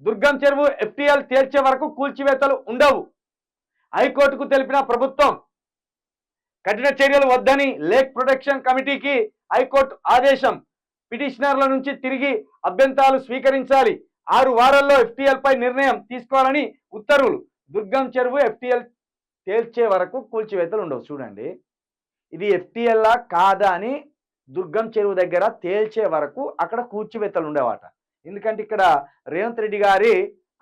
దుర్గం చెరువు ఎఫ్టీఎల్ తేల్చే వరకు కూల్చివేతలు ఉండవు. హైకోర్టుకు తెలిపిన ప్రభుత్వం. కఠిన చర్యలు వద్దని లేక్ ప్రొటెక్షన్ కమిటీకి హైకోర్టు ఆదేశం. పిటిషనర్ల నుంచి తిరిగి అభ్యంతరాలు స్వీకరించాలి. 6 వారాల్లో ఎఫ్టీఎల్ పై నిర్ణయం తీసుకోవాలని ఉత్తర్వులు. దుర్గం చెరువు ఎఫ్టీఎల్ తేల్చే వరకు కూల్చివేతలు ఉండవు. చూడండి, ఇది ఎఫ్టీఎల్ కాదా అని దుర్గం చెరువు దగ్గర తేల్చే వరకు అక్కడ కూల్చివేతలు ఉండేవాట. ఎందుకంటే ఇక్కడ రేవంత్ రెడ్డి గారి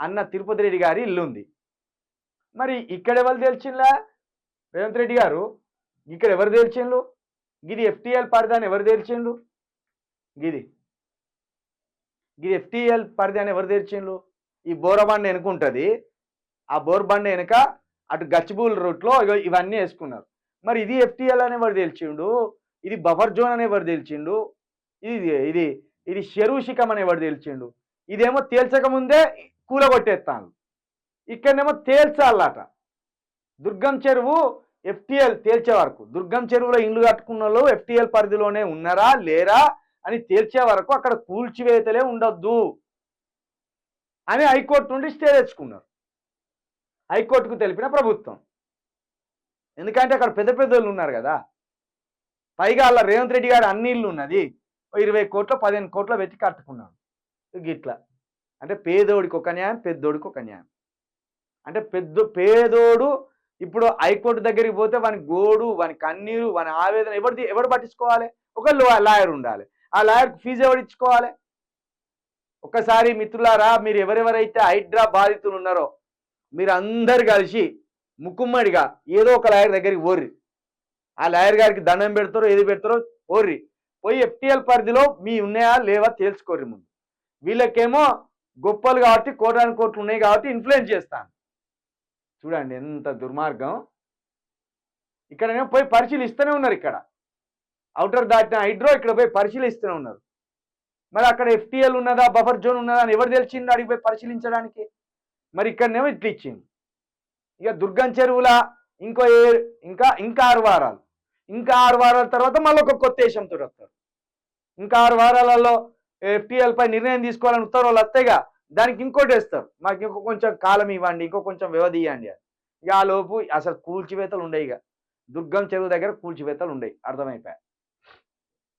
అన్న తిరుపతి రెడ్డి గారి ఇల్లు ఉంది. మరి ఇక్కడ ఎవరు తేల్చిండ్లా? రేవంత్ రెడ్డి గారు ఇక్కడ ఎవరు తేల్చిండ్రు? గిది ఎఫ్టీఎల్ పరిధి అని ఎవరు తేల్చిండ్రు? గిది ఎఫ్టీఎల్ పరిధి అని ఎవరు తెరిచిండ్రు? ఈ బోరబండ వెనుకుంటుంది. ఆ బోర్బండ వెనుక అటు గచ్చిబూల్ రూట్లో ఇవన్నీ వేసుకున్నారు. మరి ఇది ఎఫ్టీఎల్ అని ఎవరు తెలిసిండు? ఇది బఫర్ జోన్ అని ఎవరు తెలిసిండు? ఇది ఇది ఇది శరుషికం అని ఎవరు తెలిసిండు? ఇదేమో తేల్చకముందే కూలగొట్టేస్తాను. ఇక్కడనేమో తేల్చాలట. దుర్గం చెరువు ఎఫ్టీఎల్ తేల్చే వరకు, దుర్గం చెరువులో ఇండ్లు కట్టుకున్న వాళ్ళు ఎఫ్టీఎల్ పరిధిలోనే ఉన్నారా లేరా అని తేల్చే వరకు అక్కడ కూల్చివేతలే ఉండొద్దు అని హైకోర్టు నుండి స్టే తెచ్చుకున్నారు. హైకోర్టుకు తెలిపిన ప్రభుత్వం. ఎందుకంటే అక్కడ పెద్ద పెద్దోళ్ళు ఉన్నారు కదా. పైగా అలా రేవంత్ రెడ్డి గారు అన్ని ఇల్లు ఉన్నది 20 కోట్లు 15 కోట్ల పెట్టి కట్టుకున్నాడు. గిట్లా అంటే పేదోడికి ఒక న్యాయం, పెద్దోడికి ఒక న్యాయం. అంటే పేదోడు ఇప్పుడు హైకోర్టు దగ్గరికి పోతే వాని గోడు, వాని కన్నీరు, వాని ఆవేదన ఎవరు పట్టించుకోవాలి? ఒక లాయర్ ఉండాలి. ఆ లాయర్కి ఫీజు ఎవరు ఇచ్చుకోవాలి? ఒక్కసారి మిత్రులారా, మీరు ఎవరెవరైతే హైడ్రా బాధితులు ఉన్నారో మీరు అందరు కలిసి ముక్కుమ్మడిగా ఏదో ఒక లాయర్ దగ్గరికి పోర్రి. ఆ లాయర్ గారికి దండం పెడతారో ఏది పెడతారో పోర్రి. పోయి ఎఫ్టీఎల్ పరిధిలో మీ ఉన్నాయా లేవా తేల్చుకోర్రి. ముందు వీళ్ళకేమో గొప్పలు కాబట్టి కోటాను కోట్లు ఉన్నాయి కాబట్టి ఇన్ఫ్లుయెన్స్ చేస్తాను. చూడండి ఎంత దుర్మార్గం. ఇక్కడనేమో పోయి పరిశీలిస్తూనే ఉన్నారు. ఇక్కడ అవుటర్ దాటిన హైడ్రో ఇక్కడ పోయి పరిశీలిస్తూనే ఉన్నారు. మరి అక్కడ ఎఫ్టీఎల్ ఉన్నదా బఫర్ జోన్ ఉన్నదా అని ఎవరు తెలిసిండు అడిగి పోయి పరిశీలించడానికి? మరి ఇక్కడనేమో ఇట్లా ఇచ్చింది. ఇక దుర్గం చెరువుల ఇంకా 6 వారాలు, ఇంకా 6 వారాల తర్వాత మళ్ళీ ఒక కొత్త దేశంతో వస్తారు. ఇంకా 6 వారాలలో ఎఫ్టీఎల్ పై నిర్ణయం తీసుకోవాలని ఉత్తర్వులు వస్తాయిగా, దానికి ఇంకోటి వేస్తారు. మాకు ఇంకో కొంచెం కాలం ఇవ్వండి, ఇంకో కొంచెం వ్యవధి ఇవ్వండి అని. ఇక ఆ లోపు అసలు కూల్చివేతలు ఉండవు. ఇక దుర్గం చెరువు దగ్గర కూల్చివేతలు ఉండవు. అర్థమైపోయాయి.